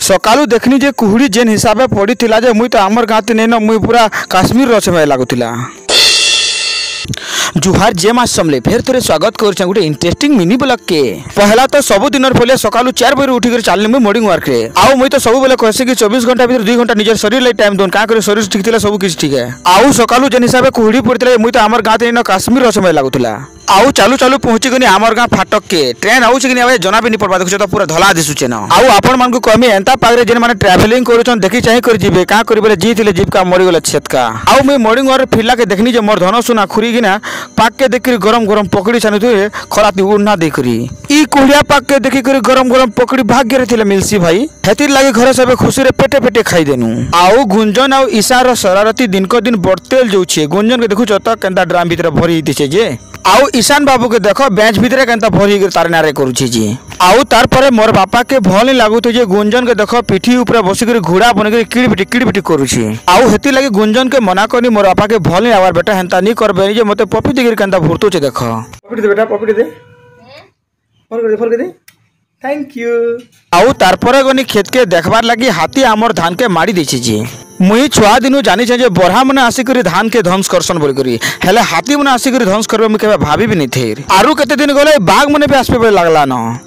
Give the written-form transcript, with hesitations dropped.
सकालू देखनी जे कुहुड़ी जेन हिसाब से पड़ी थिला जे मुई तो आमर गाँव नहीं न मुई पूरा काश्मीर रचमय लगुला। जुहार जे मास समले फेर थोड़े स्वागत कर गोटे इंटरेस्टिंग मिनी ब्लॉग के। पहला तो सब दिन पहले सकालू 4 बजे उठी चलनी मुई मॉर्निंग वॉक रे। आउ मुई तो सब बेले कहसे कि 24 घंटा भीतर 2 घंटा निजर शरीर लाई टाइम दोन का करे शरीर ठीक थिला सब किछ ठीक है। आउ सकालू जेन हिसाब से कुहुड़ी पड़थिला मुई तो आमर गाँव नहीं न काश्मीर रचमय लगुला। आउ चालू चालू पहुंची गनी आमर गाँव फाटक के ट्रेन आउछि कि नहीं जना भी नहीं पड़वा। देखो तो पूरा धला दिसुचे न। आउ आपण मान को कहमी एंता पागरे जेन माने ट्रैवलिंग करूछन देखि चाहि कर जिबे का करी बोले जी थिले जीव का मरि गेल छेत का। आउ मैं मॉर्निंग वॉक फिरला के देखनी जे मोर धन सुना खुरी गिना पाक के देखि गरम गरम पकड़ी छानु थे खरा ती उड़ना देखरी ई कुहड़िया पाक के देखि कर गरम गरम पकड़ी भाग्य रे थिले मिलसी भाई। हेतिर लागे घरे सब खुशी रे पेटे पेटे खाई देनु। आउ गुंजन आउ ईशार शरारती दिन को दिन बढ़तेल जाउछे। गुंजन के देखुछ त केंता ड्राम भीतर भरी दिछे जे। आउ ईशान बाबू के देखो बेंच भीतर केंता भरी तार नारे करूछी जी। आउ तार परे मोर बापा के भल नहीं लागुत जे गुंजन के देखो पिठी ऊपर बसिक घोड़ा बन किड़बिटी करूछी। आउ हेती लगे गुंजन के मना करनी मोर बापा के भल नहीं आवार बेटा हेंता नहीं करबे जे मते पपी देगिर केंता भुरतुचे देखो। पपी दे बेटा पपी दे फल कर दे थैंक यू। आउ तार परे गनी खेत के देखबार लगी हाथी आमर धान के मारी देछि जी। मुई छुआ दिनु जानी छे जे बरहा मने आसिक धान के ध्वंस करसन बोल करी हेले हाथी मने आसिक ध्वंस करबे मुई केबे भाभी भी नहीं थे। आरु केते दिन गले बाघ मने भी आसबे लागला न।